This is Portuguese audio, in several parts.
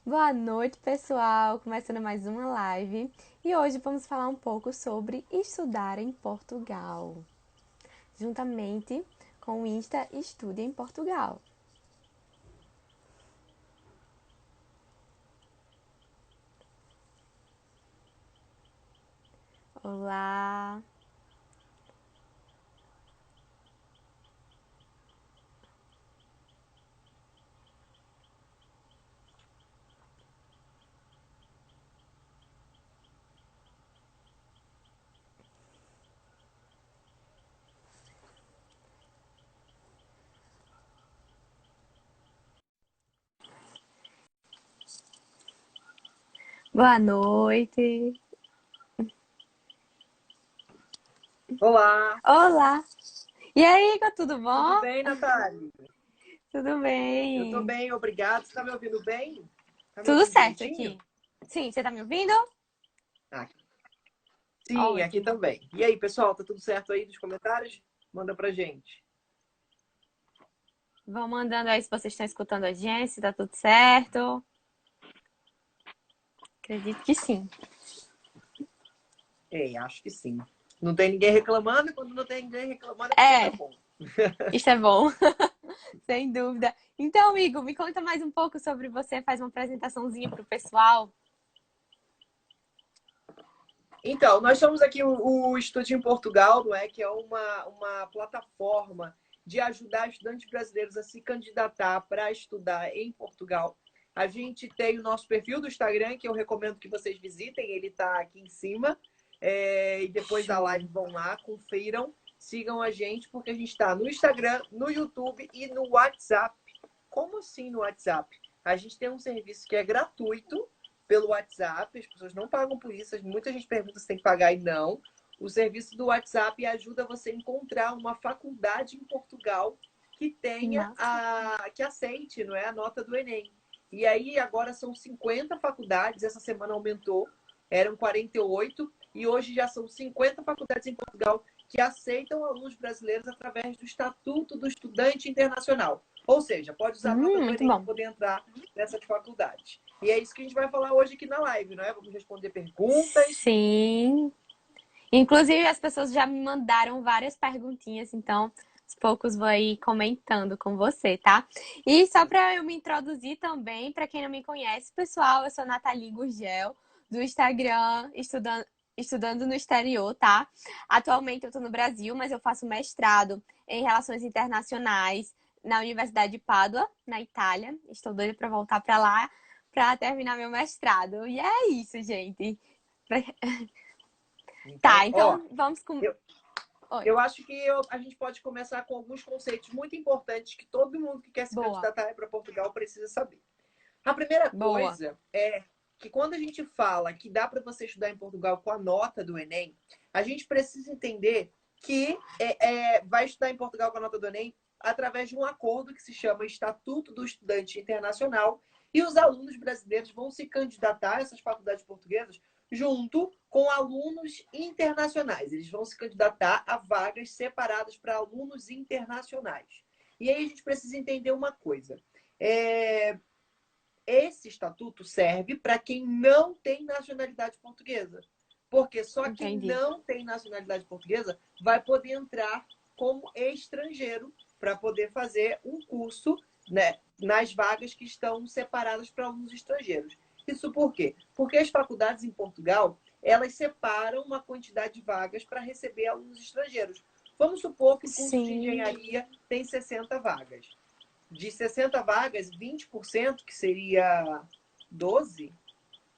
Boa noite, pessoal! Começando mais uma live e hoje vamos falar um pouco sobre estudar em Portugal, juntamente com o Insta Estude em Portugal. Olá! Boa noite! Olá, Olá! E aí, tudo tudo bom? bem, Natália? Tudo Eu tô bem? bem, obrigado. Você tá me ouvindo bem? Tá me Tudo ouvindo certo direitinho? aqui? Sim, você tá me ouvindo? Ah, sim, aqui Ótimo! também. E aí, pessoal, tá tudo certo aí nos comentários? Manda pra gente. Vão mandando aí se vocês estão escutando a gente, se tá tudo certo. Acredito que sim. Acho que sim. Não tem ninguém reclamando, e quando não tem ninguém reclamando é porque tá É, bom. isso é bom. Sem dúvida. Então, amigo, me conta mais um pouco sobre você, faz uma apresentaçãozinha para o pessoal. Então, nós somos aqui o Estude em Portugal, não é? Que é uma plataforma de ajudar estudantes brasileiros a se candidatar para estudar em Portugal. A gente tem o nosso perfil do Instagram, que eu recomendo que vocês visitem, ele está aqui em cima. E depois da Show. live vão lá, confiram, sigam a gente, porque a gente está no Instagram, no YouTube e no WhatsApp. Como assim no WhatsApp? A gente tem um serviço que é gratuito pelo WhatsApp, as pessoas não pagam por isso, muita gente pergunta se tem que pagar e não. O serviço do WhatsApp ajuda você a encontrar uma faculdade em Portugal que Que tenha massa. que aceite, não é, a nota do Enem. E aí agora são 50 faculdades, essa semana aumentou, eram 48 e hoje já são 50 faculdades em Portugal que aceitam alunos brasileiros através do Estatuto do Estudante Internacional. Ou seja, pode usar a nota do Muito Enem para bom. poder entrar nessas faculdades. E é isso que a gente vai falar hoje aqui na live, não é? Vamos responder perguntas. Sim. Inclusive, as pessoas já me mandaram várias perguntinhas, então, aos poucos vou aí comentando com você, tá? E só para eu me introduzir também, para quem não me conhece, pessoal, eu sou Nathalie Gurgel, do Instagram Estudando no Exterior, tá? Atualmente eu tô no Brasil, mas eu faço mestrado em Relações Internacionais na Universidade de Pádua, na Itália. Estou doida para voltar para lá para terminar meu mestrado. E é isso, gente. Então, Tá, ó, então vamos com. eu, Oi, eu acho que a gente pode começar com alguns conceitos muito importantes que todo mundo que quer se boa, candidatar para Portugal precisa saber. A primeira boa. coisa é que quando a gente fala que dá para você estudar em Portugal com a nota do Enem, a gente precisa entender que vai estudar em Portugal com a nota do Enem através de um acordo que se chama Estatuto do Estudante Internacional e os alunos brasileiros vão se candidatar a essas faculdades portuguesas junto com alunos internacionais. Eles vão se candidatar a vagas separadas para alunos internacionais. E aí a gente precisa entender uma coisa. É, esse estatuto serve para quem não tem nacionalidade portuguesa. Porque só quem Entendi. não tem nacionalidade portuguesa vai poder entrar como estrangeiro para poder fazer um curso, né, nas vagas que estão separadas para alunos estrangeiros. Isso por quê? Porque as faculdades em Portugal, elas separam uma quantidade de vagas para receber alunos estrangeiros. Vamos supor que o curso de Sim. engenharia tem 60 vagas. De 60 vagas, 20%, que seria 12,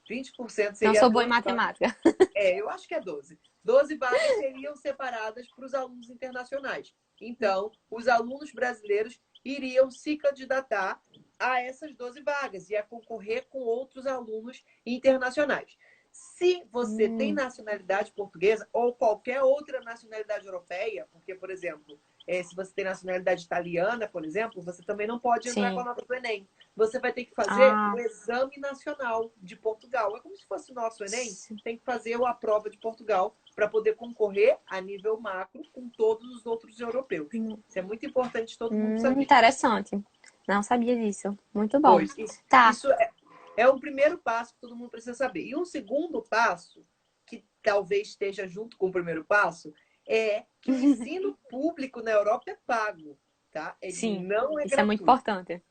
20% Não seria sou boa em 12 vagas. matemática. Eu acho que é 12. 12 vagas seriam separadas para os alunos internacionais. Então, os alunos brasileiros iriam se candidatar a essas 12 vagas e a concorrer com outros alunos internacionais. Se você tem Hum, nacionalidade portuguesa ou qualquer outra nacionalidade europeia, porque, por exemplo, se você tem nacionalidade italiana, por exemplo, você também não pode entrar com a sim. nota do Enem. Você vai ter que fazer o Ah, exame nacional de Portugal. É como se fosse o nosso Enem, sim. tem que fazer a prova de Portugal para poder concorrer a nível macro com todos os outros europeus. Isso é muito importante todo mundo saber. Interessante. Não sabia disso. Muito bom. Pois, isso, Tá. isso é. É o primeiro passo que todo mundo precisa saber. E um segundo passo, que talvez esteja junto com o primeiro passo, é que o ensino público na Europa é pago, tá? Ele Sim, não é isso é muito gratuito. importante.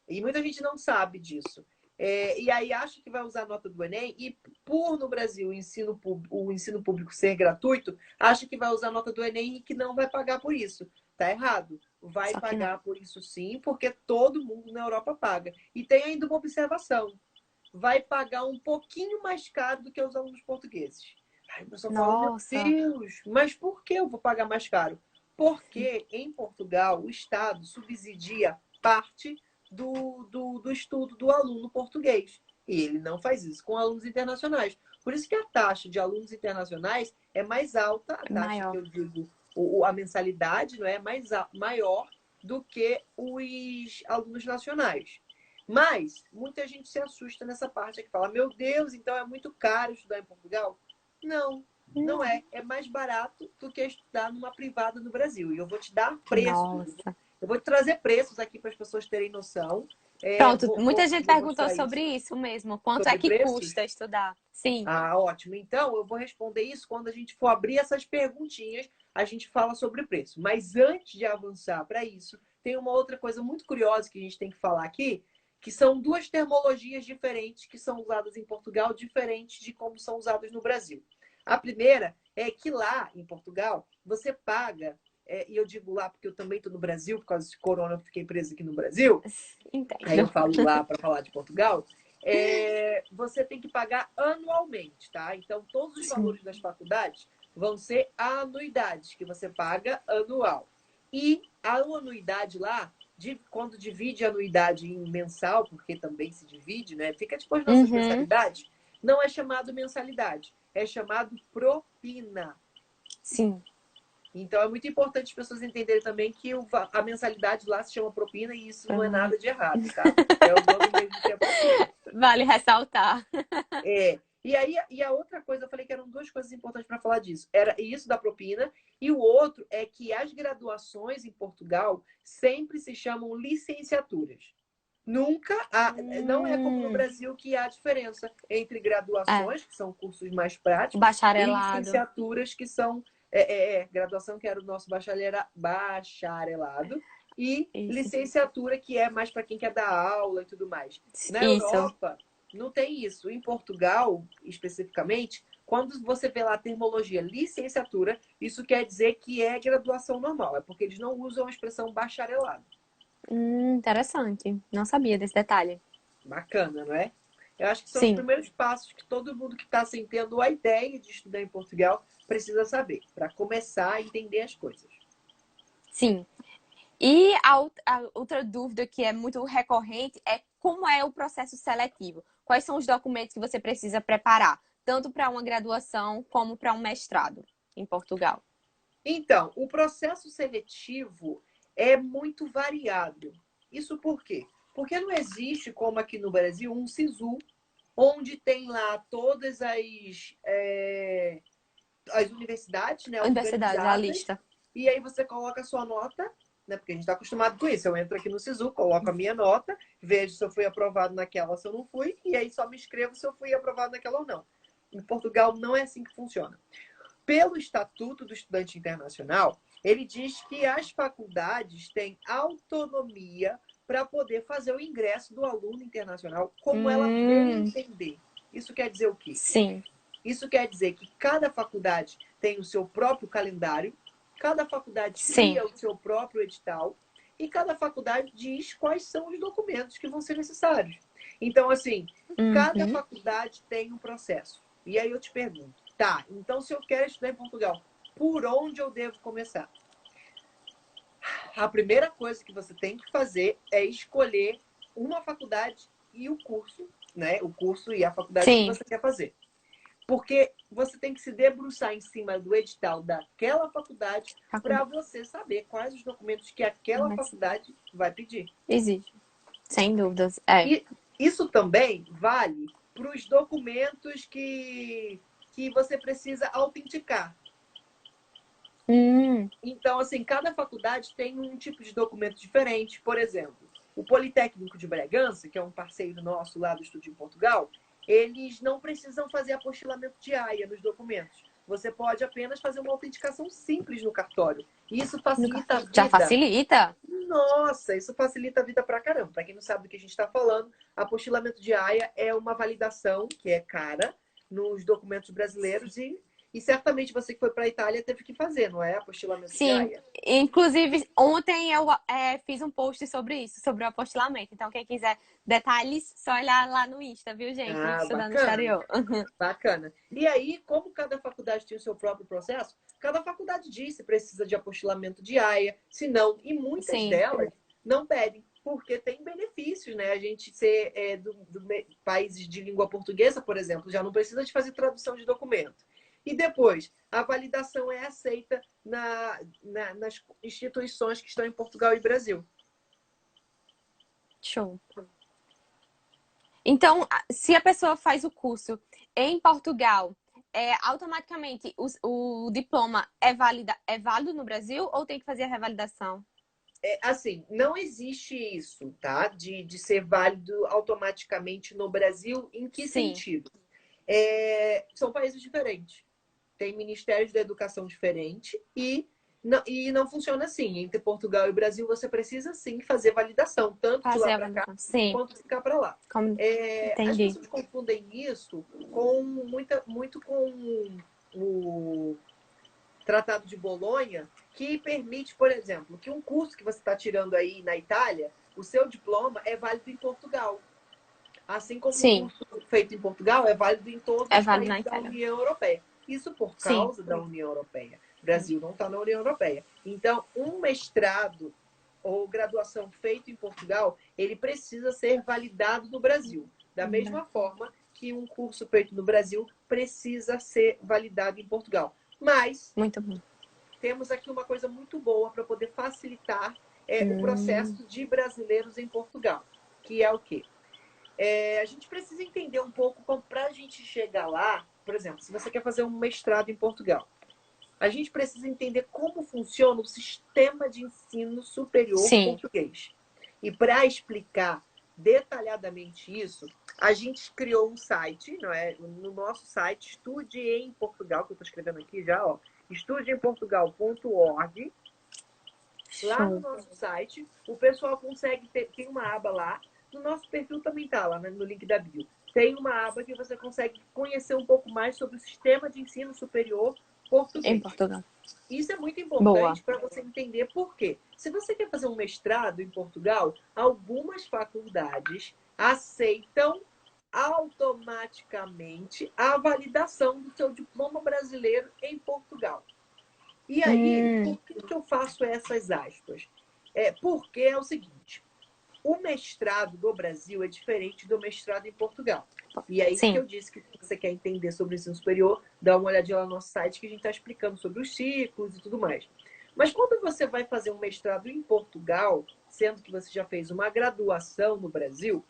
E muita gente não sabe disso. E aí acha que vai usar a nota do Enem e por no Brasil o ensino público ser gratuito, acha que vai usar a nota do Enem e que não vai pagar por isso. Tá errado. Vai Só que não. pagar por isso sim, porque todo mundo na Europa paga. E tem ainda uma observação. Vai pagar um pouquinho mais caro do que os alunos portugueses. Aí o pessoal fala, meu Nossa, Deus, mas por que eu vou pagar mais caro? Porque em Portugal o Estado subsidia parte do estudo do aluno português. E ele não faz isso com alunos internacionais. Por isso que a taxa de alunos internacionais é mais alta, a é taxa que maior. eu digo, a mensalidade não é maior do que os alunos nacionais. Mas muita gente se assusta nessa parte que fala: meu Deus, então é muito caro estudar em Portugal? Não, não Não. é. É mais barato do que estudar numa privada no Brasil. E eu vou te dar preços. Nossa. Eu vou te trazer preços aqui para as pessoas terem noção. Pronto, muita gente Vou perguntou mostrar sobre isso isso mesmo. Quanto é sobre que preços. custa estudar? Sim, Ah, ótimo. Então, eu vou responder isso quando a gente for abrir essas perguntinhas, a gente fala sobre o preço. Mas antes de avançar para isso, tem uma outra coisa muito curiosa que a gente tem que falar aqui, que são duas termologias diferentes que são usadas em Portugal, diferentes de como são usadas no Brasil. A primeira é que lá em Portugal, você paga, e eu digo lá porque eu também estou no Brasil, por causa de corona, eu fiquei presa aqui no Brasil, aí eu entendo. falo lá para falar de Portugal, você tem que pagar anualmente, tá? Então, todos os Sim. valores das faculdades vão ser anuidades que você paga anual. E a anuidade lá, quando divide a anuidade em mensal, porque também se divide, né? Fica tipo as nossas Uhum, mensalidades, não é chamado mensalidade, é chamado propina. sim. Então é muito importante as pessoas entenderem também que a mensalidade lá se chama propina e isso não é nada de errado, tá? É o nome mesmo que é propina. Vale ressaltar. E aí, e a outra coisa, eu falei que eram duas coisas importantes para falar disso. Era isso da propina, e o outro é que as graduações em Portugal sempre se chamam licenciaturas. Nunca há, não é como no Hum, Brasil que há diferença entre é, graduações, que são cursos mais práticos, e bacharelado. licenciaturas, que são graduação, que era o nosso bacharelado, e Isso. licenciatura, que é mais para quem quer dar aula e tudo mais. Na Isso. Europa, não tem isso. Em Portugal, especificamente, quando você vê lá a termologia licenciatura, isso quer dizer que é graduação normal, é porque eles não usam a expressão bacharelado. Interessante. Não sabia desse detalhe. Bacana, não é? Eu acho que são os Sim, primeiros passos que todo mundo que está assim, tendo a ideia de estudar em Portugal precisa saber, para começar a entender as coisas. sim. E a outra dúvida que é muito recorrente é como é o processo seletivo? Quais são os documentos que você precisa preparar, tanto para uma graduação como para um mestrado em Portugal? Então, o processo seletivo é muito variado. Isso por quê? Porque não existe, como aqui no Brasil, um SISU, onde tem lá todas as universidades, né, Universidades, a organizadas, lista. e aí você coloca a sua nota, né, porque a gente está acostumado com isso. Eu entro aqui no SISU, coloco a minha nota, vejo se eu fui aprovado naquela ou se eu não fui, e aí só me inscrevo se eu fui aprovado naquela ou não. Em Portugal não é assim que funciona. Pelo Estatuto do Estudante Internacional, ele diz que as faculdades têm autonomia para poder fazer o ingresso do aluno internacional como ela bem Hum, entender. Isso quer dizer o quê? sim, Isso quer dizer que cada faculdade tem o seu próprio calendário, cada faculdade sim. cria o seu próprio edital e cada faculdade diz quais são os documentos que vão ser necessários. Então, assim, cada Uhum. faculdade tem um processo. E aí eu te pergunto, tá, então se eu quero estudar em Portugal, por onde eu devo começar? A primeira coisa que você tem que fazer é escolher uma faculdade e o curso, né? O curso e a faculdade que Sim, você quer fazer. Porque você tem que se debruçar em cima do edital daquela faculdade para faculdade. você saber quais os documentos que aquela Mas faculdade vai pedir. existe, sem dúvidas. É. E isso também vale para os documentos que você precisa autenticar. Hum, Então, assim, cada faculdade tem um tipo de documento diferente. Por exemplo, O Politécnico de Bragança, que é um parceiro nosso lá do Estúdio em Portugal, eles não precisam fazer apostilamento de AIA nos documentos. Você pode apenas fazer uma autenticação simples no cartório. E isso facilita a Já vida. facilita? Nossa, isso facilita a vida pra caramba. Para quem não sabe do que a gente está falando, apostilamento de AIA é uma validação que é cara nos documentos brasileiros e certamente você que foi para a Itália teve que fazer, não é? Apostilamento de Sim. AIA. Inclusive, ontem eu fiz um post sobre isso, sobre o apostilamento. Então, quem quiser detalhes, só olhar lá no Insta, viu, gente? Ah, Estudando no bacana. exterior. Bacana. E aí, como cada faculdade tem o seu próprio processo, cada faculdade diz se precisa de apostilamento de AIA, se não, e muitas Sim, delas não pedem, porque tem benefícios, né? A gente ser países de língua portuguesa, por exemplo, já não precisa de fazer tradução de documento. E depois, a validação é aceita nas instituições que estão em Portugal e Brasil. show. Então, se a pessoa faz o curso em Portugal, automaticamente o diploma é válido no Brasil ou tem que fazer a revalidação? Assim, não existe isso, tá? De ser válido automaticamente no Brasil. Em que Sim, sentido? São países diferentes. Tem ministérios da educação diferente e não funciona assim. Entre Portugal e Brasil, você precisa sim fazer validação, tanto de fazer lá a para cá validação. Sim, quanto de cá para lá. As entendi. pessoas confundem isso muito com o Tratado de Bolonha, que permite, por exemplo, que um curso que você está tirando aí na Itália, o seu diploma é válido em Portugal. Assim como um Sim, curso feito em Portugal é válido em todos é os válido na países da Itália. União Europeia. Isso por Sim, causa da União Europeia. O Brasil não está na União Europeia. Então, um mestrado ou graduação feito em Portugal, ele precisa ser validado no Brasil. Da mesma forma que um curso feito no Brasil precisa ser validado em Portugal. Mas muito bom. temos aqui uma coisa muito boa para poder facilitar o Hum, processo de brasileiros em Portugal, que é o quê? A gente precisa entender um pouco para a gente chegar lá. Por exemplo, se você quer fazer um mestrado em Portugal, a gente precisa entender como funciona o sistema de ensino superior sim, português. E para explicar detalhadamente isso, a gente criou um site, não é? No nosso site, Estude em Portugal, que eu estou escrevendo aqui já, ó, estudeemportugal.org. Lá no show. nosso site, o pessoal consegue tem uma aba lá. No nosso perfil também está lá, né, no link da bio. Tem uma aba que você consegue conhecer um pouco mais sobre o sistema de ensino superior Em português. Portugal. Isso é muito Boa. importante para você entender por quê. Se você quer fazer um mestrado em Portugal, algumas faculdades aceitam automaticamente a validação do seu diploma brasileiro em Portugal. E aí, Hum, por que eu faço essas aspas? Porque é o seguinte: o mestrado do Brasil é diferente do mestrado em Portugal. E é isso que sim, eu disse que se você quer entender sobre o ensino superior, dá uma olhadinha lá no nosso site que a gente está explicando sobre os ciclos e tudo mais. Mas quando você vai fazer um mestrado em Portugal, sendo que você já fez uma graduação no Brasil,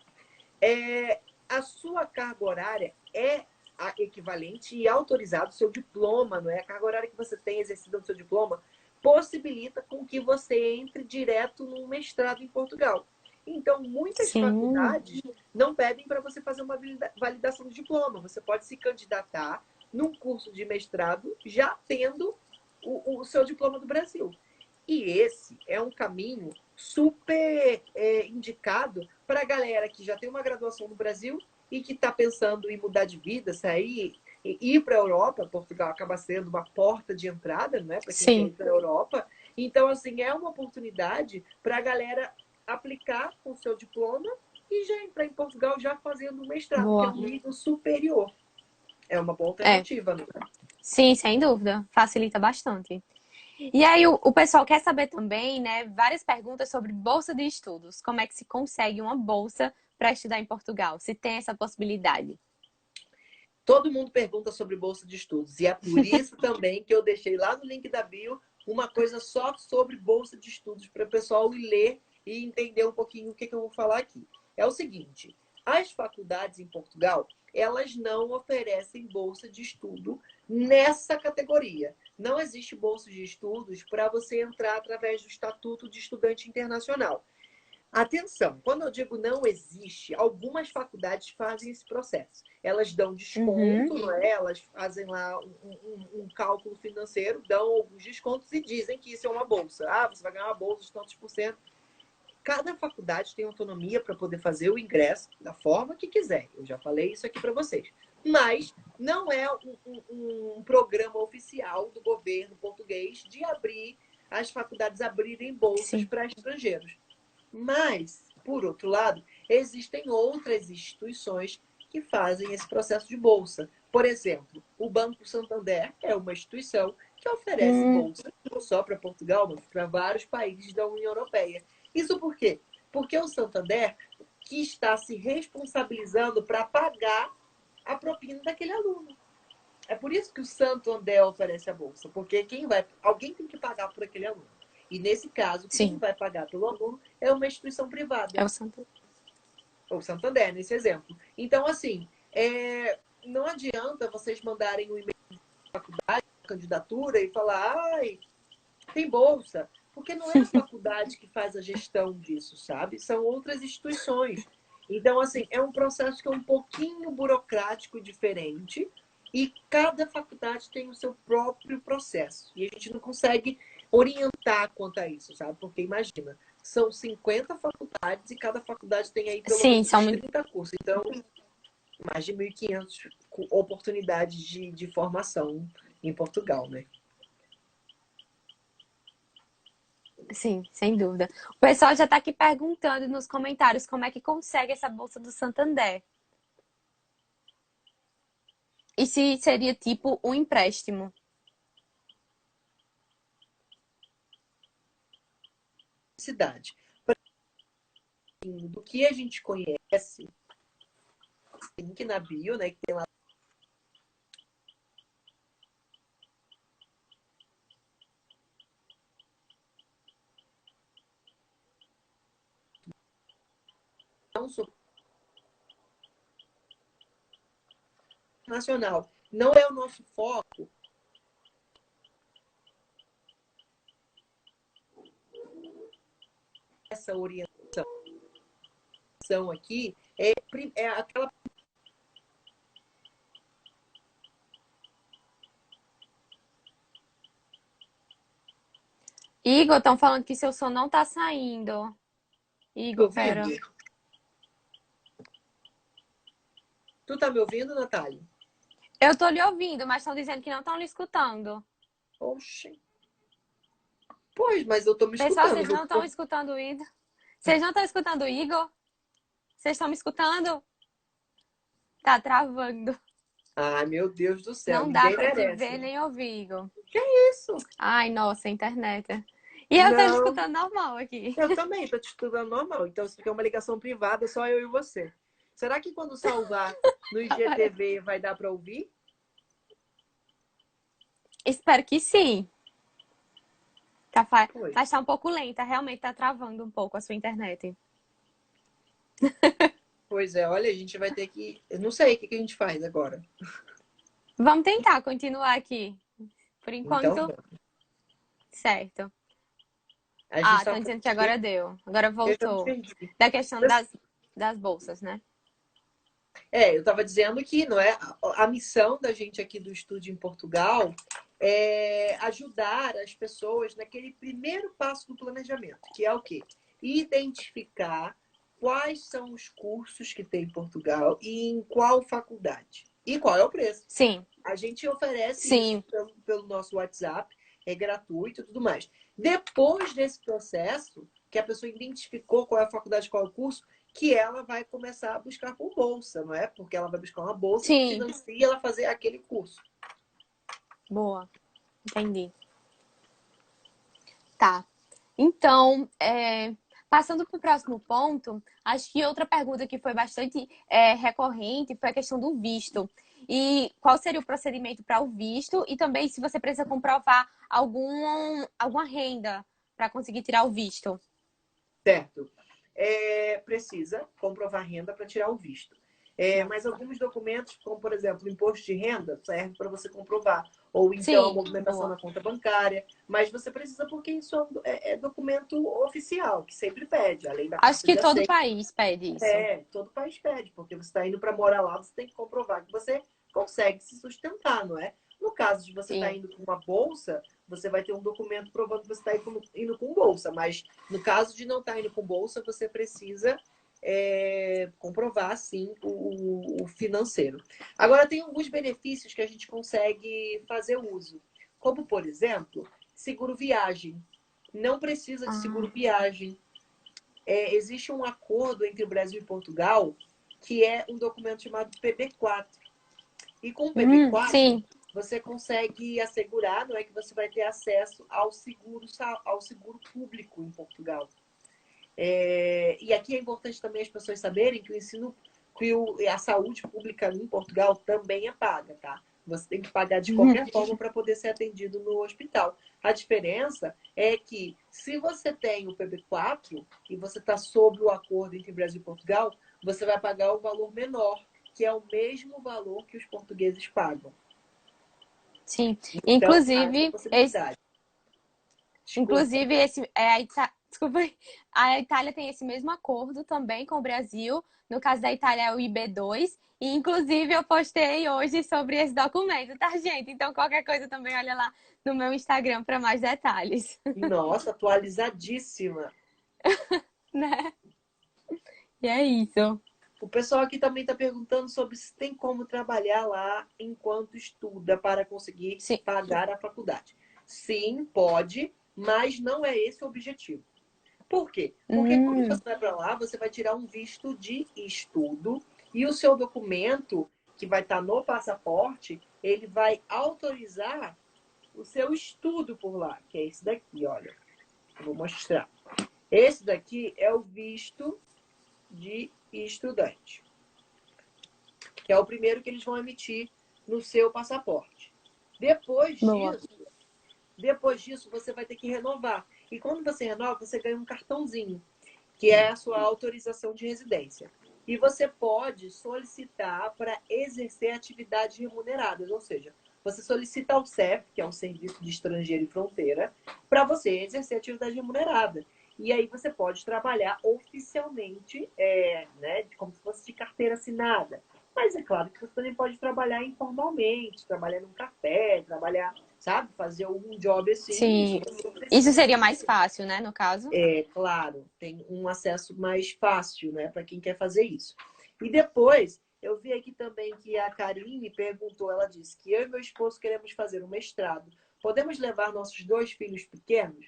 a sua carga horária é a equivalente e autorizado, seu diploma, não é? A carga horária que você tem exercida no seu diploma possibilita com que você entre direto num mestrado em Portugal. Então, muitas sim. faculdades não pedem para você fazer uma validação de diploma. Você pode se candidatar num curso de mestrado já tendo o seu diploma do Brasil. E esse é um caminho super indicado para a galera que já tem uma graduação no Brasil e que está pensando em mudar de vida, sair e ir para a Europa. Portugal acaba sendo uma porta de entrada, né, para quem quer Sim, ir para a Europa. Então, assim, é uma oportunidade para a galera aplicar com o seu diploma e já entrar em Portugal já fazendo um mestrado, que é boa. um nível superior. É uma boa É, alternativa, né? sim, sem dúvida. Facilita bastante. E aí, o pessoal quer saber também, né, várias perguntas sobre bolsa de estudos. Como é que se consegue uma bolsa para estudar em Portugal? Se tem essa possibilidade. Todo mundo pergunta sobre bolsa de estudos. E é por isso também que eu deixei lá no link da bio uma coisa só sobre bolsa de estudos para o pessoal ler e entender um pouquinho o que eu vou falar aqui. É o seguinte: as faculdades em Portugal, elas não oferecem bolsa de estudo nessa categoria. Não existe bolsa de estudos para você entrar através do Estatuto de Estudante Internacional. Atenção, quando eu digo não existe, algumas faculdades fazem esse processo. Elas dão desconto, não é? Elas fazem lá um cálculo financeiro, dão alguns descontos e dizem que isso é uma bolsa. Ah, você vai ganhar uma bolsa de tantos por cento. Cada faculdade tem autonomia para poder fazer o ingresso da forma que quiser. Eu já falei isso aqui para vocês. Mas não é um programa oficial do governo português de abrir as faculdades abrirem bolsas Sim. para estrangeiros. Mas, por outro lado, existem outras instituições que fazem esse processo de bolsa. Por exemplo, o Banco Santander é uma instituição que oferece bolsa não só para Portugal, mas para vários países da União Europeia. Isso por quê? Porque o Santander que está se responsabilizando para pagar a propina daquele aluno. É por isso que o Santander oferece a bolsa, porque alguém tem que pagar por aquele aluno. E nesse caso, quem Sim. vai pagar pelo aluno é uma instituição privada. É o Santander. Ou Santander, nesse exemplo. Então, assim, não adianta vocês mandarem um e-mail para a faculdade, candidatura, e falar, ai, tem bolsa. Porque não é a faculdade que faz a gestão disso, sabe? São outras instituições. Então, assim, é um processo que é um pouquinho burocrático e diferente. E cada faculdade tem o seu próprio processo. E a gente não consegue orientar quanto a isso, sabe? Porque imagina, são 50 faculdades e cada faculdade tem aí pelo Sim, menos são 30 cursos. Então, mais de 1.500 oportunidades de formação em Portugal, né? Sim, sem dúvida. O pessoal já está aqui perguntando nos comentários como é que consegue essa bolsa do Santander. E se seria tipo um empréstimo? Cidade. Do que a gente conhece, link na bio, né? Que tem lá. Nacional. Não é o nosso foco. Essa orientação aqui é aquela. Igor, estão falando que seu som não tá saindo. Tô Igor, pera. ouvindo? Tu tá me ouvindo, Natália? Eu tô lhe ouvindo, mas estão dizendo que não estão lhe escutando. Oxi. Pois, mas eu tô me Pessoal, escutando. vocês não estão escutando o Igor? Vocês não estão escutando o Igor? Vocês estão me escutando? Tá travando. Ai, meu Deus do céu. Não dá Ninguém pra te merece. ver nem ouvir, Igor. Que isso? Ai, nossa, internet. E eu tô lhe Não, escutando normal aqui. eu também tô te escutando normal. Então, isso aqui é uma ligação privada, só eu e você. Será que quando salvar no IGTV vai dar para ouvir? Espero que sim. Pois. Mas tá um pouco lenta, realmente tá travando um pouco a sua internet. Pois é, olha, a gente vai ter que. Eu não sei o que a gente faz agora. Vamos tentar continuar aqui. Por Então, enquanto, certo. a gente Ah, está estão falando dizendo que de quê? agora deu. Agora Eu já me voltou. perdi. Da questão das bolsas, né? Eu estava dizendo que não é a missão da gente aqui do estúdio em Portugal é ajudar as pessoas naquele primeiro passo do planejamento, que é o quê? Identificar quais são os cursos que tem em Portugal e em qual faculdade. E qual é o preço. Sim, A gente oferece isso sim. pelo nosso WhatsApp, é gratuito e tudo mais. Depois desse processo, que a pessoa identificou qual é a faculdade, qual é o curso, que ela vai começar a buscar por bolsa, não é? Porque ela vai buscar uma bolsa que Sim. financia ela fazer aquele curso. Boa. Entendi. Tá. Então, passando para o próximo ponto, acho que outra pergunta que foi bastante recorrente foi a questão do visto. E qual seria o procedimento para o visto? E também se você precisa comprovar alguma renda para conseguir tirar o visto. Certo. Precisa comprovar renda para tirar o visto. Mas alguns documentos, como por exemplo, o imposto de renda, serve para você comprovar. Ou então a Sim, movimentação boa. na conta bancária. Mas você precisa porque isso é documento oficial, que sempre pede, além da Acho carta que de todo aceite. país pede isso. Todo país pede, porque você está indo para morar lá, você tem que comprovar que você consegue se sustentar, não é? No caso de você estar Sim. indo com uma bolsa, você vai ter um documento provando que você está indo com bolsa. Mas no caso de não estar indo com bolsa, você precisa comprovar, sim, o financeiro. Agora, tem alguns benefícios que a gente consegue fazer uso. Como, por exemplo, seguro viagem. Não precisa de seguro Ah. viagem. Existe um acordo entre o Brasil e Portugal que é um documento chamado PB4. E com o PB4, Sim. você consegue assegurar, não é que você vai ter acesso ao seguro público em Portugal. E aqui é importante também as pessoas saberem que o ensino, a saúde pública em Portugal também é paga, tá? Você tem que pagar de qualquer forma para poder ser atendido no hospital. A diferença é que se você tem o PB4 e você está sob o acordo entre Brasil e Portugal, você vai pagar um valor menor, que é o mesmo valor que os portugueses pagam. Sim. Então, há essa Inclusive, possibilidade. Desculpa. desculpa, a Itália tem esse mesmo acordo também com o Brasil. No caso da Itália é o IB2. E, inclusive, eu postei hoje sobre esse documento, tá, gente? Então, qualquer coisa também olha lá no meu Instagram para mais detalhes, Nossa, atualizadíssima. né? E é isso. O pessoal aqui também está perguntando sobre se tem como trabalhar lá enquanto estuda para conseguir Sim. pagar a faculdade. Sim, pode, mas não é esse o objetivo. Por quê? Porque quando Hum, você vai para lá, você vai tirar um visto de estudo e o seu documento, que vai estar no passaporte, ele vai autorizar o seu estudo por lá, que é esse daqui, olha. Eu vou mostrar. Esse daqui é o visto de estudante, que é o primeiro que eles vão emitir no seu passaporte. Depois boa. disso, depois disso, você vai ter que renovar. E quando você renova, você ganha um cartãozinho, que é a sua autorização de residência. E você pode solicitar para exercer atividades remuneradas, ou seja, você solicita ao CEF, que é o Serviço de Estrangeiro e Fronteira, para você exercer atividade remunerada. E aí você pode trabalhar oficialmente, né, como se fosse de carteira assinada. Mas é claro que você também pode trabalhar informalmente, trabalhar num café, trabalhar, sabe, fazer algum job assim, isso Sim. você não Isso precisa. seria mais fácil, né, no caso? Claro, tem um acesso mais fácil, né, para quem quer fazer isso. E depois, eu vi aqui também que a Karine perguntou, ela disse que eu e meu esposo queremos fazer um mestrado. Podemos levar nossos 2 filhos pequenos?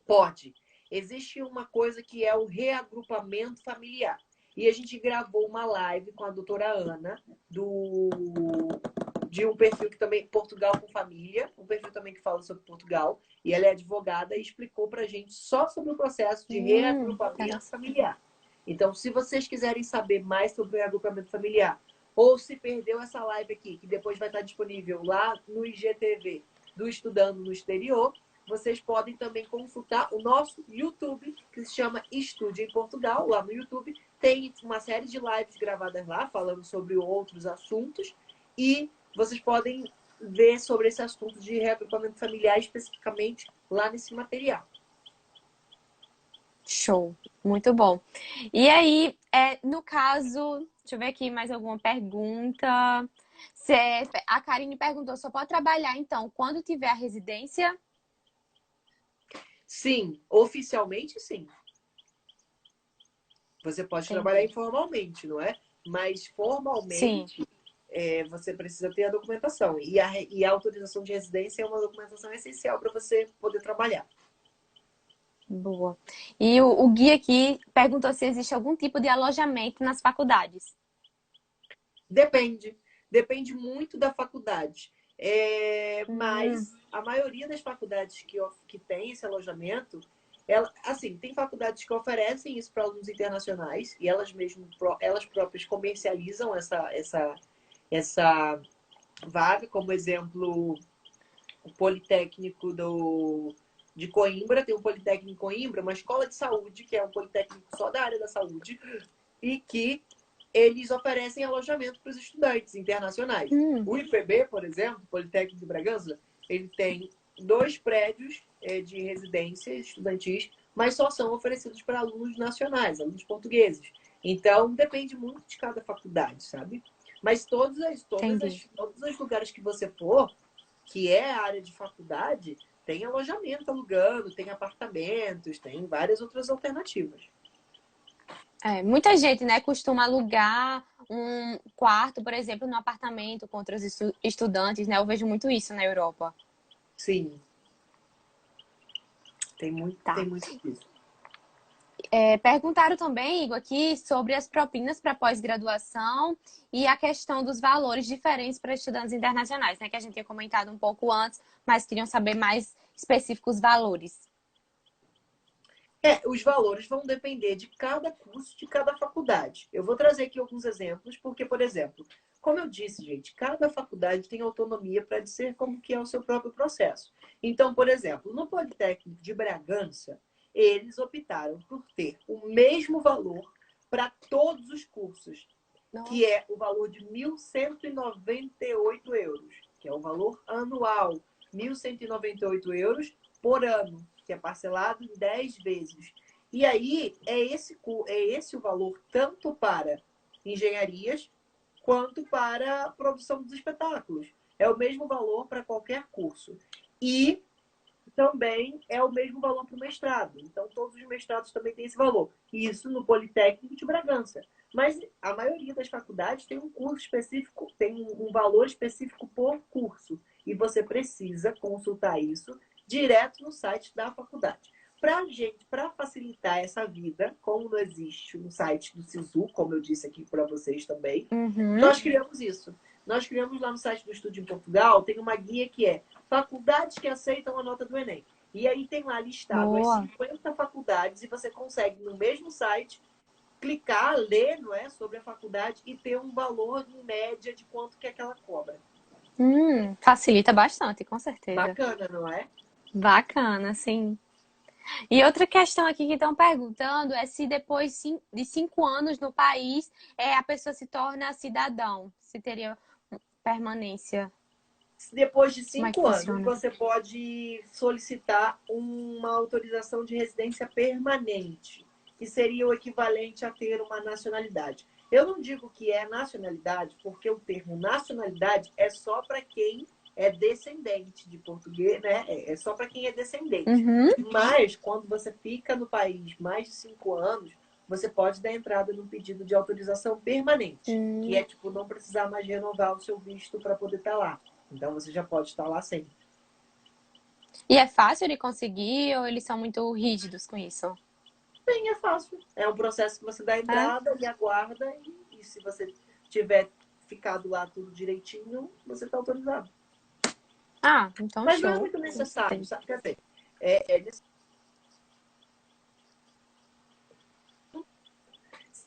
Pode. Existe uma coisa que é o reagrupamento familiar. E a gente gravou uma live com a doutora Ana, de um perfil que também, Portugal com Família, um perfil também que fala sobre Portugal, e ela é advogada e explicou pra gente só sobre o processo de reagrupamento Interessante. familiar. Então, se vocês quiserem saber mais sobre o reagrupamento familiar, ou se perdeu essa live aqui, que depois vai estar disponível lá no IGTV do Estudando no Exterior, vocês podem também consultar o nosso YouTube, que se chama Estude em Portugal. Lá no YouTube tem uma série de lives gravadas lá, falando sobre outros assuntos. E vocês podem ver sobre esse assunto de reagrupamento familiar especificamente lá nesse material. Show. Muito bom. E aí, no caso, deixa eu ver aqui mais alguma pergunta. A Karine perguntou, só pode trabalhar, então, quando tiver a residência? Sim, oficialmente sim. Você pode trabalhar Entendi. informalmente, não é? Mas Sim, formalmente você precisa ter a documentação. E a autorização de residência é uma documentação essencial para você poder trabalhar. boa. E o guia aqui perguntou se existe algum tipo de alojamento nas faculdades. Depende. Depende muito da faculdade. Hum, Mas a maioria das faculdades que tem esse alojamento, assim, tem faculdades que oferecem isso para alunos internacionais e elas próprias comercializam essa vaga, como exemplo, o Politécnico de Coimbra, tem um Politécnico em Coimbra, uma escola de saúde, que é um politécnico só da área da saúde, e que eles oferecem alojamento para os estudantes internacionais. Hum, O IPB, por exemplo, Politécnico de Bragança, ele tem 2 prédios de residência estudantis, mas só são oferecidos para alunos nacionais, alunos portugueses. Então, depende muito de cada faculdade, sabe? Mas entendi. todos os lugares que você for, que é a área de faculdade, tem alojamento alugando, tem apartamentos, tem várias outras alternativas. É, muita gente, né, costuma alugar um quarto, por exemplo, num apartamento com outros estudantes, né? Eu vejo muito isso na Europa. Sim, tem Tá. muito disso. Perguntaram também, Igor, aqui sobre as propinas para pós-graduação e a questão dos valores diferentes para estudantes internacionais, né? Que a gente tinha comentado um pouco antes, mas queriam saber mais específicos valores. Os valores vão depender de cada curso, de cada faculdade. Eu vou trazer aqui alguns exemplos, porque, por exemplo, como eu disse, gente, cada faculdade tem autonomia para dizer como que é o seu próprio processo. Então, por exemplo, no Politécnico de Bragança, eles optaram por ter o mesmo valor para todos os cursos, que Nossa. é o valor de 1.198 euros, que é o valor anual. 1.198 euros por ano, que é parcelado em 10 vezes. E aí é esse o valor tanto para engenharias quanto para a produção dos espetáculos. É o mesmo valor para qualquer curso. E também é o mesmo valor para o mestrado. Então, todos os mestrados também têm esse valor. Isso no Politécnico de Bragança. Mas a maioria das faculdades tem um curso específico, tem um valor específico por curso. E você precisa consultar isso direto no site da faculdade. Para facilitar essa vida, como não existe um site do SISU, como eu disse aqui para vocês também, Uhum. nós criamos isso. Nós criamos lá no site do Estúdio em Portugal, tem uma guia que é faculdades que aceitam a nota do Enem. E aí tem lá listado as Boa. 50 faculdades e você consegue, no mesmo site, clicar, ler, não é, sobre a faculdade e ter um valor em média de quanto que aquela cobra. Facilita bastante, com certeza. Bacana, não é? Bacana, sim. E outra questão aqui que estão perguntando é se depois de 5 anos no país, a pessoa se torna cidadão, se teria permanência. Depois de Como é que 5 anos, funciona? você pode solicitar uma autorização de residência permanente, que seria o equivalente a ter uma nacionalidade. Eu não digo que é nacionalidade, porque o termo nacionalidade é só para quem é descendente de português, né? É só para quem é descendente. Uhum. Mas, quando você fica no país mais de 5 anos, você pode dar entrada no pedido de autorização permanente, que é Hum. tipo não precisar mais renovar o seu visto para poder estar lá. Então você já pode estar lá sempre. E é fácil de conseguir ou eles são muito rígidos com isso? Bem, é fácil. É um processo que você dá É? entrada e aguarda. E se você tiver ficado lá tudo direitinho, você está autorizado. Ah, então Mas não é show. muito necessário, Gostei. sabe? Quer dizer, é, é,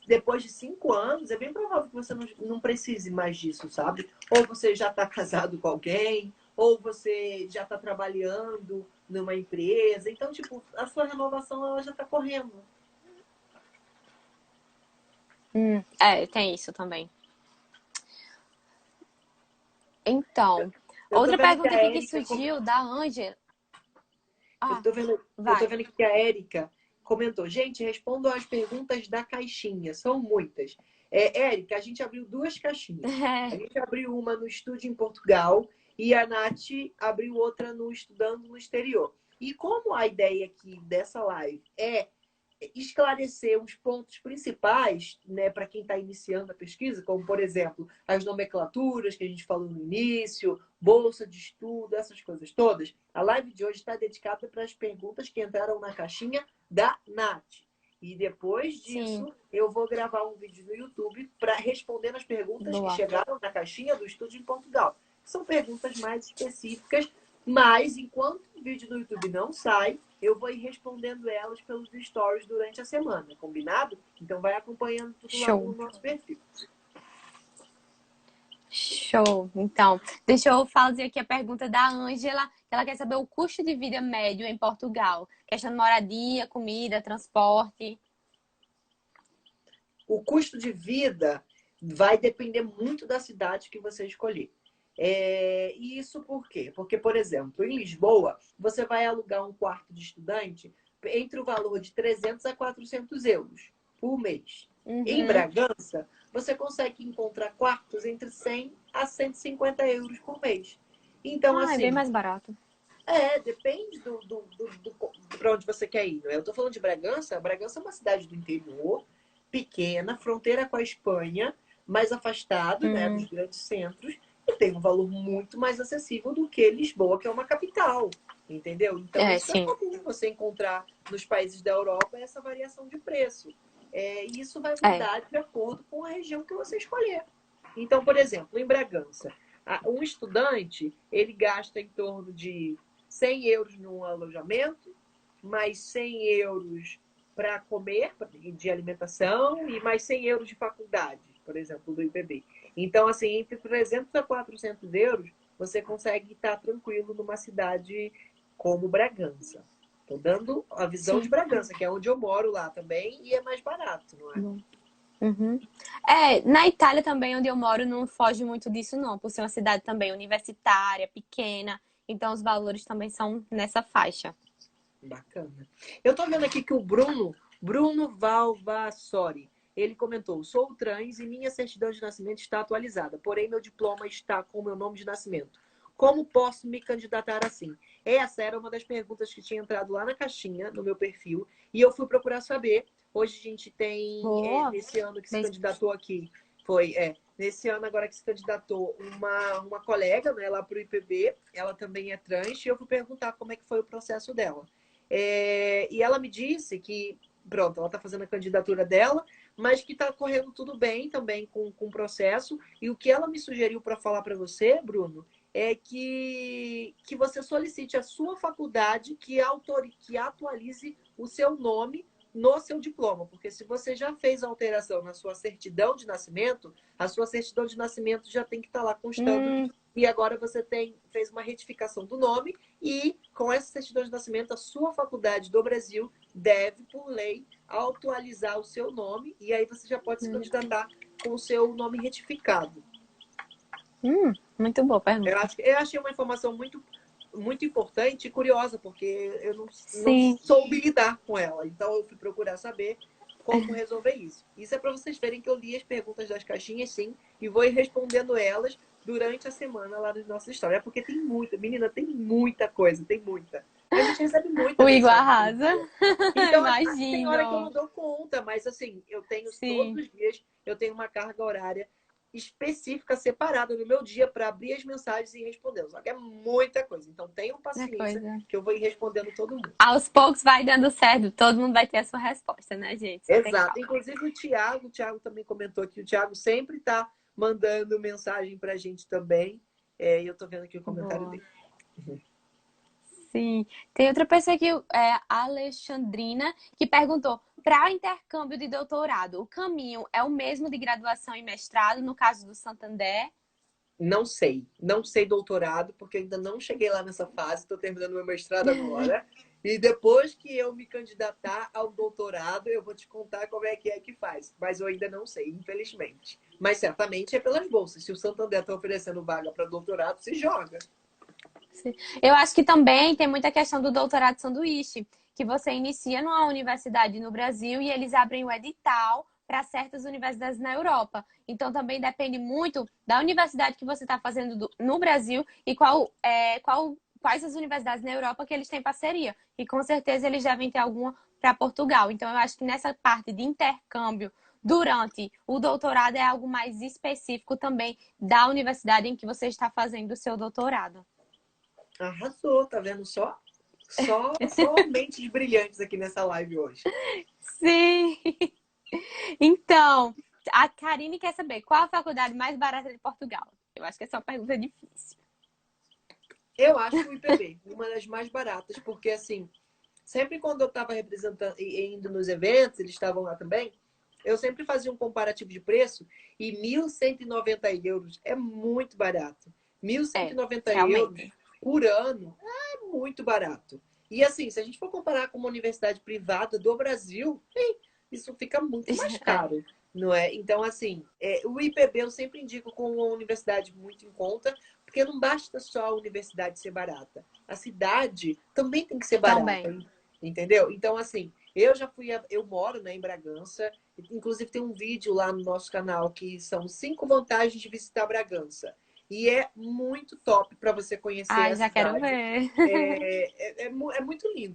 depois de 5 anos, é bem provável que você não precise mais disso, sabe? Ou você já está casado com alguém, ou você já está trabalhando numa empresa. Então, tipo, a sua renovação ela já está correndo. Tem isso também. Então, Eu tô outra vendo que pergunta a aqui que Érica surgiu da Ângela. Ah, Eu tô vai. vendo que a Érica comentou. Gente, respondam as perguntas da caixinha. São muitas. Érica, a gente abriu 2 caixinhas. A gente abriu uma no Estúdio em Portugal e a Nath abriu outra no Estudando no Exterior. E como a ideia aqui dessa live é esclarecer os pontos principais, né, para quem está iniciando a pesquisa, como, por exemplo, as nomenclaturas que a gente falou no início, bolsa de estudo, essas coisas todas. A live de hoje está dedicada para as perguntas que entraram na caixinha da Nath. E depois Sim, disso, eu vou gravar um vídeo no YouTube para responder as perguntas que boa. chegaram na caixinha do Estúdio em Portugal. São perguntas mais específicas, mas enquanto o vídeo no YouTube não sai, eu vou ir respondendo elas pelos stories durante a semana, combinado? Então vai acompanhando tudo lá no Show. nosso perfil. Show. Então, deixa eu fazer aqui a pergunta da Ângela, que ela quer saber o custo de vida médio em Portugal. Questão de moradia, comida, transporte. O custo de vida Vai depender muito da cidade que você escolher. E isso por quê? Porque, por exemplo, em Lisboa, você vai alugar um quarto de estudante entre o valor de 300 a 400 euros por mês. Em Uhum. Bragança, você consegue encontrar quartos entre 100 a 150 euros por mês. Então, Ah, é bem assim, mais barato. depende para onde você quer ir. Não é? Eu estou falando de Bragança. Bragança é uma cidade do interior, pequena, fronteira com a Espanha, mais afastado, né, dos Hum, grandes centros, e tem um valor muito mais acessível do que Lisboa, que é uma capital. Entendeu? Então, isso é sim. comum você encontrar nos países da Europa essa variação de preço. E isso vai É. mudar de acordo com a região que você escolher. Então, por exemplo, em Bragança, um estudante ele gasta em torno de 100 euros no alojamento, mais 100 euros para comer, de alimentação, e mais 100 euros de faculdade, por exemplo, do IPB. Então, assim, entre 300 a 400 euros, você consegue estar tranquilo numa cidade como Bragança. Estou dando a visão de Sim. Bragança, que é onde eu moro lá também, e é mais barato, não é? Bom. Uhum. Na Itália também, onde eu moro, não foge muito disso, não, por ser uma cidade também universitária, pequena, então os valores também são nessa faixa. Bacana. Eu tô vendo aqui que o Bruno Valvassori, ele comentou: sou trans e minha certidão de nascimento está atualizada, porém meu diploma está com meu nome de nascimento. Como posso me candidatar assim? Essa era uma das perguntas que tinha entrado lá na caixinha, no meu perfil, e eu fui procurar saber. Hoje a gente tem, Boa. nesse ano que se Bem- candidatou aqui, nesse ano agora que se candidatou uma colega, né, lá para o IPB, ela também é trans, e eu fui perguntar como é que foi o processo dela. E ela me disse que, pronto, ela está fazendo a candidatura dela, mas que está correndo tudo bem também com o processo. E o que ela me sugeriu para falar para você, Bruno, é que você solicite a sua faculdade que atualize o seu nome no seu diploma, porque se você já fez a alteração na sua certidão de nascimento, a sua certidão de nascimento já tem que estar lá constando Hum, e agora você fez uma retificação do nome e com essa certidão de nascimento, a sua faculdade do Brasil deve, por lei, atualizar o seu nome e aí você já pode se candidatar com o seu nome retificado. muito boa pergunta. Eu achei uma informação muito importante e curiosa, porque eu não Sim. soube lidar com ela. Então eu fui procurar saber como resolver isso. Isso é para vocês verem que eu li as perguntas das caixinhas, sim, e vou ir respondendo elas durante a semana lá nas nossas histórias. É porque tem muita, menina, tem muita coisa, tem muita. A gente recebe muita O Igor mensagem por arrasa. dia. Então, tem hora que eu não Imagino. dou conta, mas assim, eu tenho todos Sim, os dias, eu tenho uma carga horária específica, separada no meu dia para abrir as mensagens e responder. Só que é muita coisa. Então tenham é paciência coisa. que eu vou ir respondendo todo mundo. Aos poucos vai dando certo, todo mundo vai ter a sua resposta, né, gente? Só tem Exato. calma. Inclusive o Thiago também comentou aqui. O Thiago sempre está mandando mensagem para a gente também. E eu estou vendo aqui o comentário Boa. dele. Sim. Tem outra pessoa aqui, Alexandrina, que perguntou: para intercâmbio de doutorado, o caminho é o mesmo de graduação e mestrado, no caso do Santander? Não sei. Não sei doutorado, porque eu ainda não cheguei lá nessa fase. Estou terminando meu mestrado agora. E depois que eu me candidatar ao doutorado, eu vou te contar como é que faz. Mas eu ainda não sei, infelizmente. Mas certamente é pelas bolsas. Se o Santander está oferecendo vaga para doutorado, se joga. Sim. Eu acho que também tem muita questão do doutorado sanduíche, que você inicia numa universidade no Brasil e eles abrem o edital para certas universidades na Europa. Então também depende muito da universidade que você está fazendo no Brasil e quais as universidades na Europa que eles têm parceria. E com certeza eles devem ter alguma para Portugal. Então eu acho que nessa parte de intercâmbio durante o doutorado é algo mais específico também da universidade em que você está fazendo o seu doutorado. Arrasou, tá vendo só? Só mentes brilhantes aqui nessa live hoje. Sim. Então, a Karine quer saber qual a faculdade mais barata de Portugal. Eu acho que essa é uma pergunta difícil. Eu acho o IPB uma das mais baratas, porque assim, sempre quando eu estava representando e indo nos eventos, eles estavam lá também, eu sempre fazia um comparativo de preço e 1.190 euros é muito barato. Mil cento e É, noventa euros realmente. por ano é muito barato. E assim, se a gente for comparar com uma universidade privada do Brasil, isso fica muito mais É, caro. não é? Então, assim, o IPB eu sempre indico como uma universidade muito em conta, porque não basta só a universidade ser barata. A cidade também tem que ser barata, Também. entendeu? Então, assim, eu já fui, eu moro, né, em Bragança, inclusive tem um vídeo lá no nosso canal que são 5 vantagens de visitar Bragança. E é muito top para você conhecer Ai, a já quero cidade. ver. É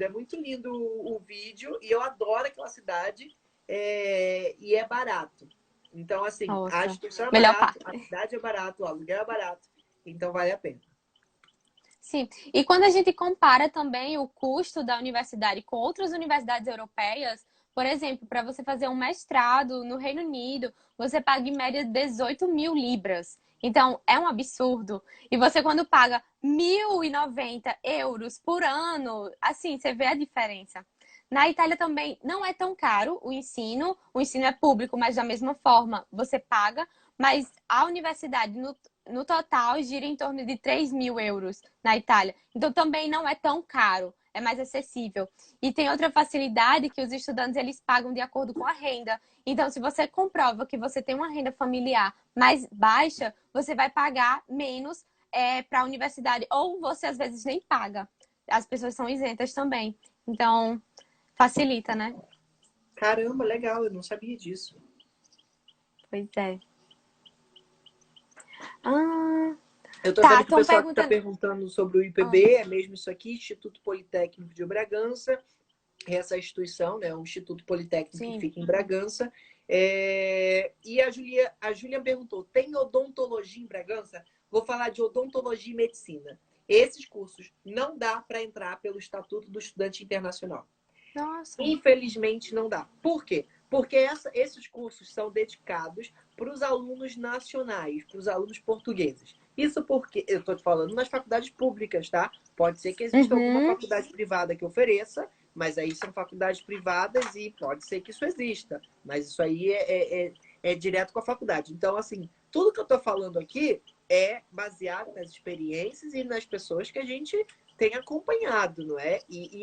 muito lindo o vídeo e eu adoro aquela cidade e é barato. Então, assim, a Nossa, instituição é melhor barato, parte. a cidade é barato, o aluguel é barato, então vale a pena. Sim, e quando a gente compara também o custo da universidade com outras universidades europeias, por exemplo, para você fazer um mestrado no Reino Unido, você paga em média 18 mil libras. Então, é um absurdo. E você, quando paga 1.090 euros por ano, assim, você vê a diferença. Na Itália também não é tão caro o ensino é público, mas da mesma forma você paga, mas a universidade no total gira em torno de 3 mil euros na Itália. Então também não é tão caro, é mais acessível. E tem outra facilidade que os estudantes eles pagam de acordo com a renda. Então, se você comprova que você tem uma renda familiar mais baixa, você vai pagar menos para a universidade, ou você às vezes nem paga. As pessoas são isentas também. Então, facilita, né? Caramba, legal, eu não sabia disso. Pois é. Ah, Eu estou tá, vendo que o estão pessoal está perguntando. perguntando sobre o Ah, IPB, é mesmo isso aqui, Instituto Politécnico de Bragança. Essa instituição, né, o Instituto Politécnico que sim. fica em Bragança. E a Júlia perguntou: tem odontologia em Bragança? Vou falar de odontologia e medicina. Esses cursos não dá para entrar pelo Estatuto do Estudante Internacional. Nossa. Infelizmente não dá. Por quê? Porque esses cursos são dedicados para os alunos nacionais, para os alunos portugueses. Isso porque eu estou te falando nas faculdades públicas, tá? Pode ser que exista alguma Uhum. faculdade privada que ofereça, mas aí são faculdades privadas e pode ser que isso exista. Mas isso aí é direto com a faculdade. Então, assim, tudo que eu estou falando aqui é baseado nas experiências e nas pessoas que a gente tem acompanhado, não é?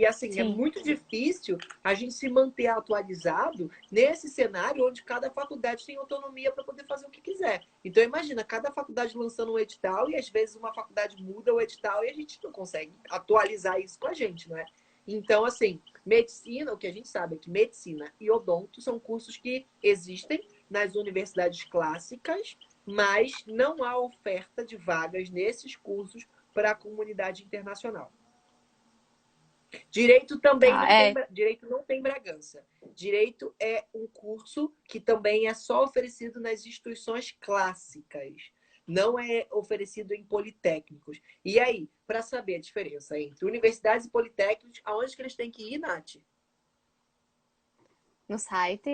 Assim, é Sim. muito difícil a gente se manter atualizado nesse cenário onde cada faculdade tem autonomia para poder fazer o que quiser. Então, imagina, cada faculdade lançando um edital e às vezes uma faculdade muda o edital e a gente não consegue atualizar isso com a gente, não é? Então, assim, medicina, o que a gente sabe é que medicina e odonto são cursos que existem nas universidades clássicas, mas não há oferta de vagas nesses cursos para a comunidade internacional. Direito também Tá, não tem, é. direito não tem Bragança. Direito é um curso que também é só oferecido nas instituições clássicas. Não é oferecido em politécnicos. E aí, para saber a diferença entre universidades e politécnicos, aonde que eles têm que ir, Nath? No site.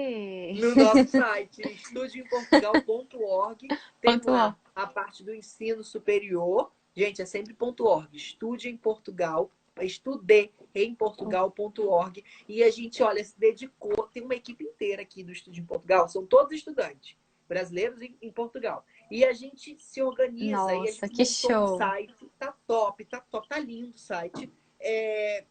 No nosso site, estudioemportugal.org, tem Pontuou. lá a parte do ensino superior. Gente, é sempre .org. Estude em Portugal, estudeemportugal.org. E a gente, olha, se dedicou, tem uma equipe inteira aqui do Estude em Portugal, são todos estudantes brasileiros em Portugal. E a gente se organiza e a Nossa, gente que montou um show. site, tá top, tá lindo o site.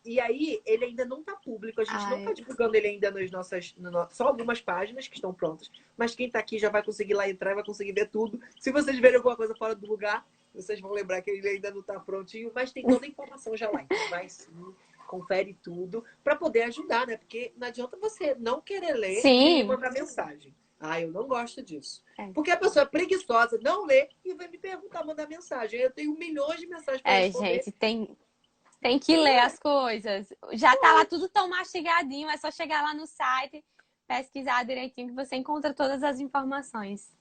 E aí, ele ainda não está público, a gente não está Ai, divulgando ele ainda nas nossas. Só algumas páginas que estão prontas, mas quem está aqui já vai conseguir lá entrar e vai conseguir ver tudo. Se vocês verem alguma coisa fora do lugar, vocês vão lembrar que ele ainda não está prontinho, mas tem toda a informação já lá. Então, vai sim, confere tudo, para poder ajudar, né? Porque não adianta você não querer ler e me sim. mandar mensagem. Ah, eu não gosto disso. É. Porque a pessoa é preguiçosa, não lê e vai me perguntar, mandar mensagem. Eu tenho milhões de mensagens para É, responder. gente, tem que ler as coisas. Já tá lá tudo tão mastigadinho, é só chegar lá no site, pesquisar direitinho que você encontra todas as informações.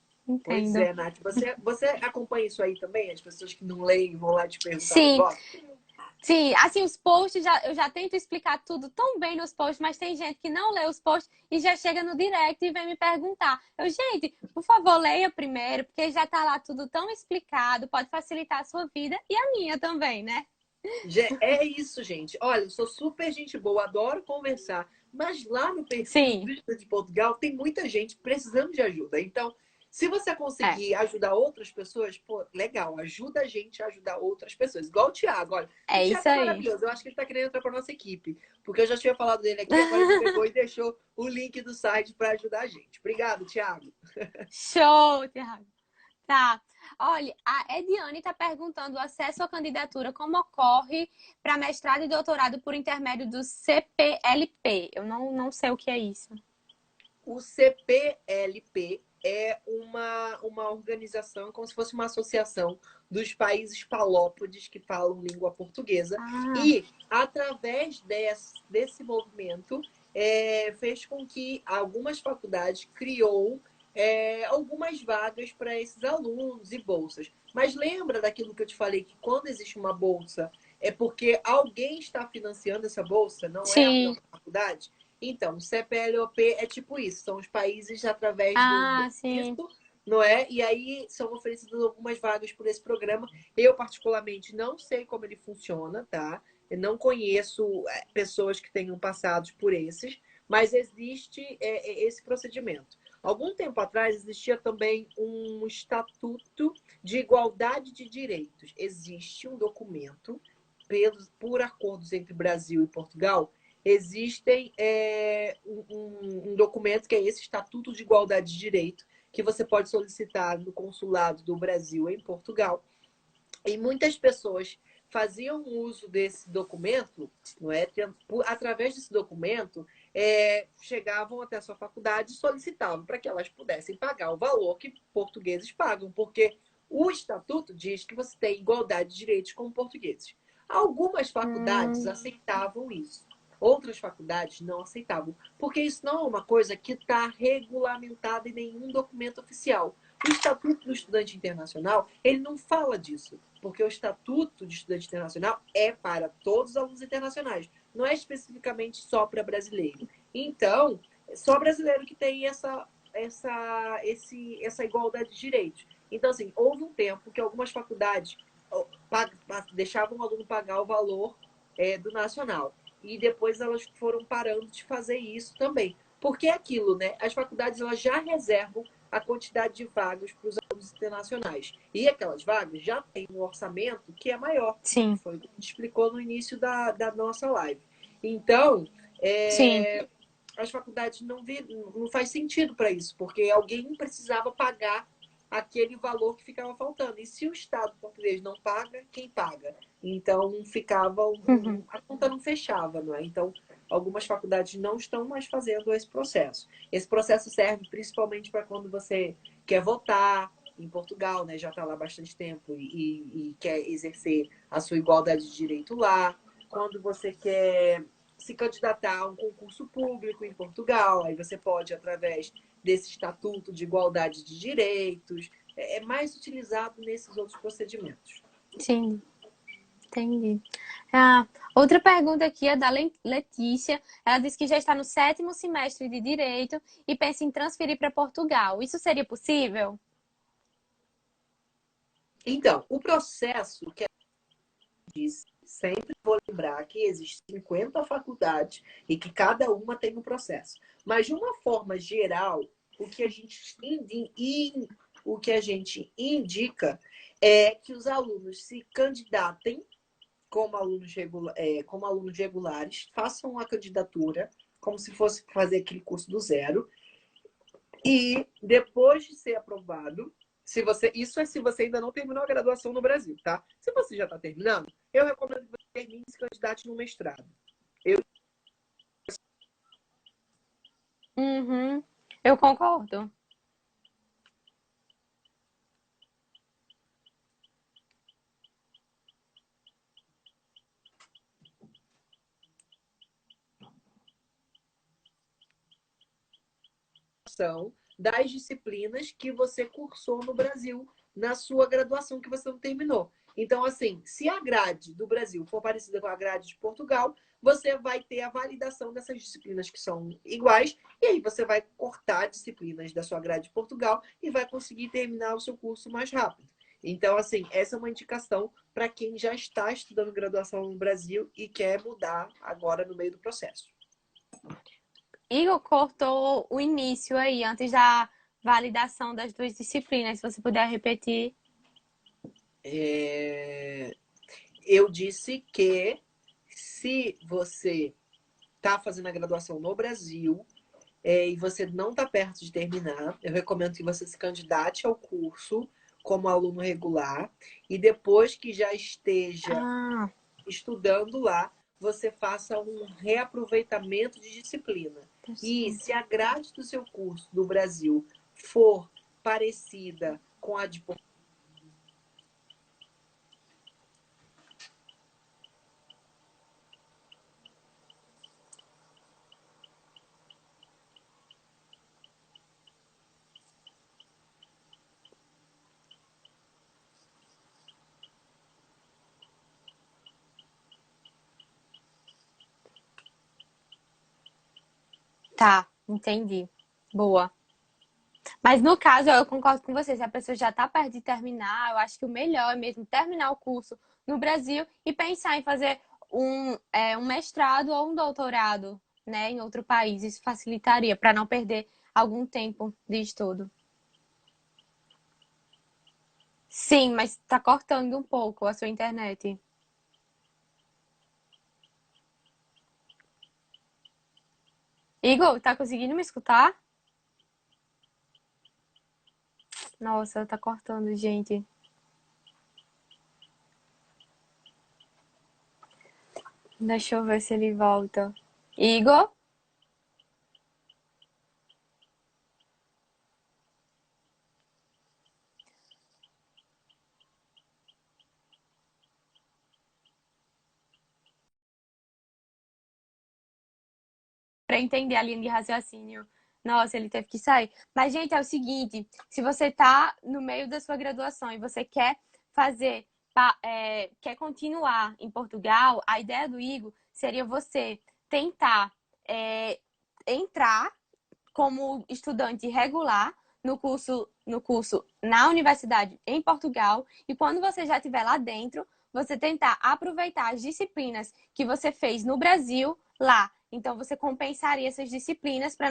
Pois Entendo. é, Nath. Você acompanha isso aí também? As pessoas que não leem vão lá te perguntar um Sim, negócio? sim, assim, os posts, eu já tento explicar tudo tão bem nos posts, mas tem gente que não lê os posts e já chega no direct e vem me perguntar. Gente, por favor, leia primeiro, porque já tá lá tudo tão explicado, pode facilitar a sua vida e a minha também, né? É isso, gente. Olha, eu sou super gente boa, adoro conversar. Mas lá no perfil do Sim, Estúdio de Portugal tem muita gente precisando de ajuda. Então, Se você É, conseguir ajudar outras pessoas, pô, legal, ajuda a gente a ajudar outras pessoas. Igual o Thiago, olha. O é isso Thiago é aí. maravilhoso. Eu acho que ele está querendo entrar para nossa equipe. Porque eu já tinha falado dele aqui, agora ele pegou e deixou o link do site para ajudar a gente. Obrigado, Thiago. Show, Thiago. Tá. Olha, a Ediane está perguntando o acesso à candidatura como ocorre para mestrado e doutorado por intermédio do CPLP. Eu não sei o que é isso. O CPLP é uma organização, como se fosse uma associação dos países palópodes que falam língua portuguesa. Ah, E, através desse movimento, fez com que algumas faculdades criou algumas vagas para esses alunos e bolsas. Mas lembra daquilo que eu te falei, que quando existe uma bolsa, é porque alguém está financiando essa bolsa, não é a sim. própria faculdade? Então, o CPLOP é tipo isso, são os países através do Ah, sim. benefício, não é? E aí são oferecidas algumas vagas por esse programa. Eu, particularmente, não sei como ele funciona, tá? Eu não conheço pessoas que tenham passado por esses, mas existe esse procedimento. Algum tempo atrás existia também um estatuto de igualdade de direitos. Existe um documento por acordos entre Brasil e Portugal. Existem um documento que é esse Estatuto de Igualdade de Direito, que você pode solicitar no consulado do Brasil em Portugal. E muitas pessoas faziam uso desse documento, não é? Através desse documento, chegavam até a sua faculdade e solicitavam para que elas pudessem pagar o valor que portugueses pagam, porque o estatuto diz que você tem igualdade de direitos com portugueses. Algumas faculdades Hum, aceitavam isso. Outras faculdades não aceitavam, porque isso não é uma coisa que está regulamentada em nenhum documento oficial. O Estatuto do Estudante Internacional, ele não fala disso, porque o Estatuto de Estudante Internacional é para todos os alunos internacionais, não é especificamente só para brasileiro. Então, é só brasileiro que tem essa igualdade de direitos. Então, assim, houve um tempo que algumas faculdades deixavam o aluno pagar o valor do nacional. E depois elas foram parando de fazer isso também. Porque é aquilo, né? As faculdades elas já reservam a quantidade de vagas para os alunos internacionais. E aquelas vagas já têm um orçamento que é maior, que sim, foi o que a gente explicou no início da nossa live. Então, sim. as faculdades não faz sentido para isso, porque alguém precisava pagar aquele valor que ficava faltando. E se o Estado português não paga, quem paga? Então ficava Uhum. a conta não fechava, não é? Então algumas faculdades não estão mais fazendo esse processo. Esse processo serve principalmente para quando você quer votar em Portugal, né? Já está lá há bastante tempo e quer exercer a sua igualdade de direito lá. Quando você quer se candidatar a um concurso público em Portugal, aí você pode, através desse estatuto de igualdade de direitos, é mais utilizado nesses outros procedimentos. Sim, entendi. Ah, outra pergunta aqui é da Letícia. Ela disse que já está no 7º semestre de Direito e pensa em transferir para Portugal. Isso seria possível? Então, o processo que disse, sempre vou lembrar que existem 50 faculdades e que cada uma tem um processo. Mas, de uma forma geral, o que a gente, o que a gente indica é que os alunos se candidatem como alunos regulares, façam a candidatura como se fosse fazer aquele curso do zero. E depois de ser aprovado, isso é se você ainda não terminou a graduação no Brasil, tá? Se você já está terminando, eu recomendo que você termine e se candidate no mestrado. Eu Uhum, eu concordo. são das disciplinas que você cursou no Brasil na sua graduação que você não terminou. Então, assim, se a grade do Brasil for parecida com a grade de Portugal, você vai ter a validação dessas disciplinas que são iguais, e aí você vai cortar disciplinas da sua grade de Portugal e vai conseguir terminar o seu curso mais rápido. Então, assim, essa é uma indicação para quem já está estudando graduação no Brasil e quer mudar agora no meio do processo. Igor cortou o início aí, antes validação das duas disciplinas. Se você puder repetir. Eu disse que se você está fazendo a graduação no Brasil e você não está perto de terminar, eu recomendo que você se candidate ao curso como aluno regular e depois que já esteja estudando lá, você faça um reaproveitamento de disciplina. E se a grade do seu curso do Brasil for parecida com a de Portugal, Tá, entendi. Boa. Mas no caso, eu concordo com você, se a pessoa já está perto de terminar, eu acho que o melhor é mesmo terminar o curso no Brasil e pensar em fazer um mestrado ou um doutorado, né, em outro país. Isso facilitaria para não perder algum tempo de estudo. Sim, mas está cortando um pouco a sua internet. Igor, tá conseguindo me escutar? Nossa, tá cortando, gente. Deixa eu ver se ele volta. Igor? Para entender a linha de raciocínio. Nossa, ele teve que sair. Mas, gente, é o seguinte: se você tá no meio da sua graduação e você quer fazer, quer continuar em Portugal, a ideia do Igor seria você tentar é, entrar como estudante regular no curso na universidade em Portugal e quando você já estiver lá dentro, você tentar aproveitar as disciplinas que você fez no Brasil lá. Então você compensaria essas disciplinas para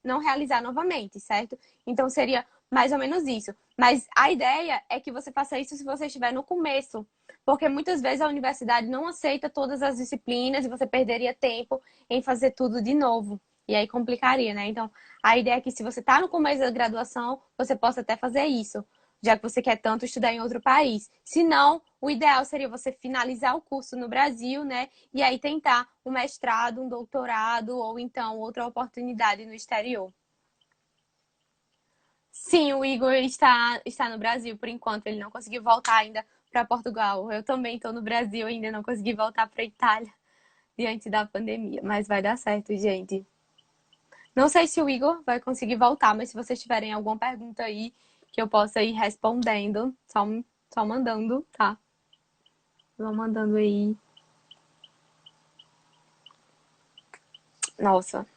não realizar novamente, certo? Então seria mais ou menos isso. Mas a ideia é que você faça isso se você estiver no começo, porque muitas vezes a universidade não aceita todas as disciplinas e você perderia tempo em fazer tudo de novo. E aí complicaria, né? Então, a ideia é que se você está no começo da graduação, você possa até fazer isso, já que você quer tanto estudar em outro país. Se não, o ideal seria você finalizar o curso no Brasil, né? E aí tentar um mestrado, um doutorado ou então outra oportunidade no exterior. Sim, o Igor está no Brasil por enquanto, ele não conseguiu voltar ainda para Portugal. Eu também estou no Brasil, ainda não consegui voltar para Itália diante da pandemia, mas vai dar certo, gente. Não sei se o Igor vai conseguir voltar, mas se vocês tiverem alguma pergunta aí que eu possa ir respondendo, só mandando, tá? Vão mandando aí. Nossa,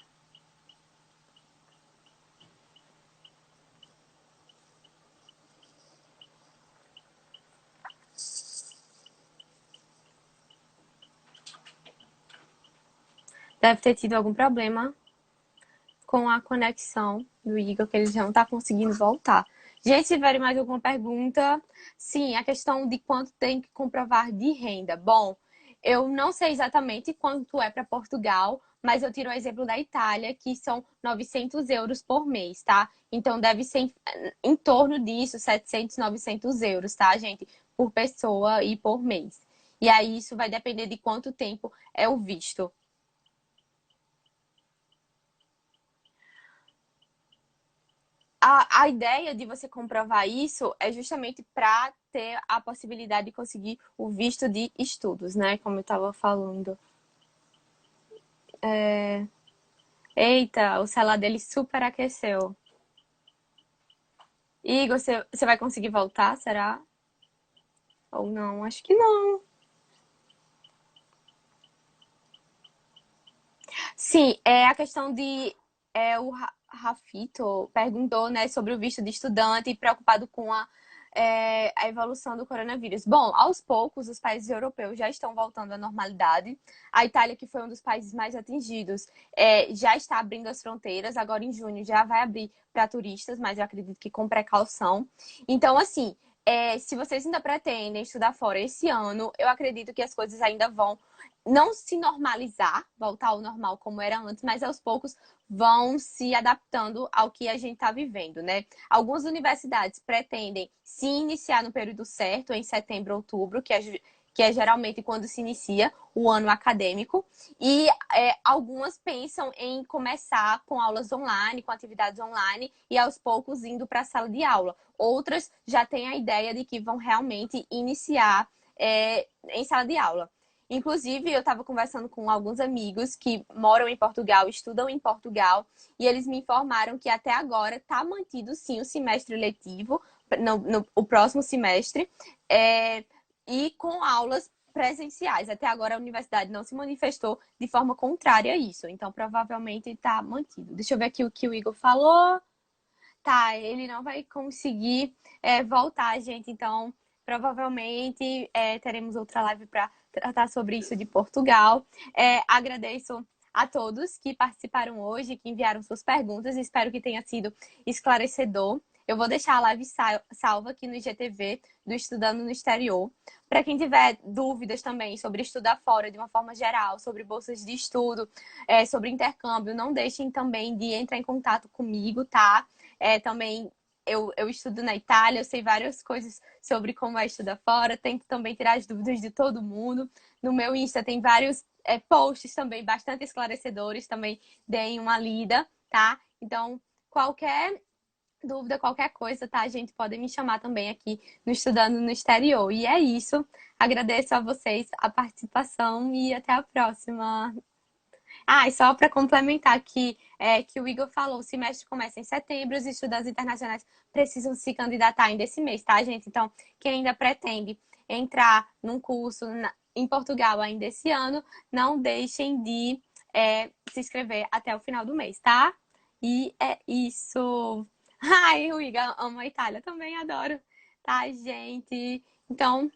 deve ter tido algum problema com a conexão do Igor, que ele já não tá conseguindo voltar. Gente, se tiverem mais alguma pergunta, sim, a questão de quanto tem que comprovar de renda. Bom, eu não sei exatamente quanto é para Portugal, mas eu tiro o exemplo da Itália, que são 900 euros por mês, tá? Então deve ser em torno disso, 700, 900 euros, tá, gente? Por pessoa e por mês. E aí isso vai depender de quanto tempo é o visto. A ideia de você comprovar isso é justamente para ter a possibilidade de conseguir o visto de estudos, né? Como eu estava falando. Eita, o celular dele superaqueceu. Igor, você vai conseguir voltar, será? Ou não? Acho que não. Sim, é a questão de. O Rafito perguntou, né, sobre o visto de estudante, preocupado com a evolução do coronavírus? Bom, aos poucos, os países europeus já estão voltando à normalidade. A Itália, que foi um dos países mais atingidos, já está abrindo as fronteiras. Agora, em junho, já vai abrir para turistas, mas eu acredito que com precaução. Então, assim, se vocês ainda pretendem estudar fora esse ano, eu acredito que as coisas ainda vão não se normalizar, voltar ao normal como era antes, mas aos poucos vão se adaptando ao que a gente está vivendo, né? Algumas universidades pretendem se iniciar no período certo, em setembro, outubro, que é geralmente quando se inicia o ano acadêmico, e algumas pensam em começar com aulas online, com atividades online, e aos poucos indo para a sala de aula. Outras já têm a ideia de que vão realmente iniciar em sala de aula. Inclusive, eu estava conversando com alguns amigos que moram em Portugal, estudam em Portugal, e eles me informaram que até agora está mantido sim o semestre letivo, o próximo semestre, e com aulas presenciais. Até agora a universidade não se manifestou de forma contrária a isso, então provavelmente está mantido. Deixa eu ver aqui o que o Igor falou. Tá, ele não vai conseguir voltar, gente, então provavelmente teremos outra live para tratar sobre isso de Portugal. Agradeço a todos que participaram hoje, que enviaram suas perguntas. Espero que tenha sido esclarecedor. Eu vou deixar a live salva aqui no IGTV do Estudando no Exterior. Para quem tiver dúvidas também sobre estudar fora de uma forma geral, sobre bolsas de estudo, sobre intercâmbio, não deixem também de entrar em contato comigo, tá? Também eu estudo na Itália, eu sei várias coisas sobre como é estudar fora, tento também tirar as dúvidas de todo mundo. No meu Insta tem vários posts também bastante esclarecedores, também deem uma lida, tá? Então, qualquer dúvida, qualquer coisa, tá? A gente pode me chamar também aqui no Estudando no Exterior. E é isso. Agradeço a vocês a participação e até a próxima. E só para complementar que o Igor falou, o semestre começa em setembro, os estudantes internacionais precisam se candidatar ainda esse mês, tá, gente? Então, quem ainda pretende entrar num curso em Portugal ainda esse ano, não deixem de se inscrever até o final do mês, tá? E é isso. Ai, o Igor ama a Itália, também adoro, tá, gente? Então,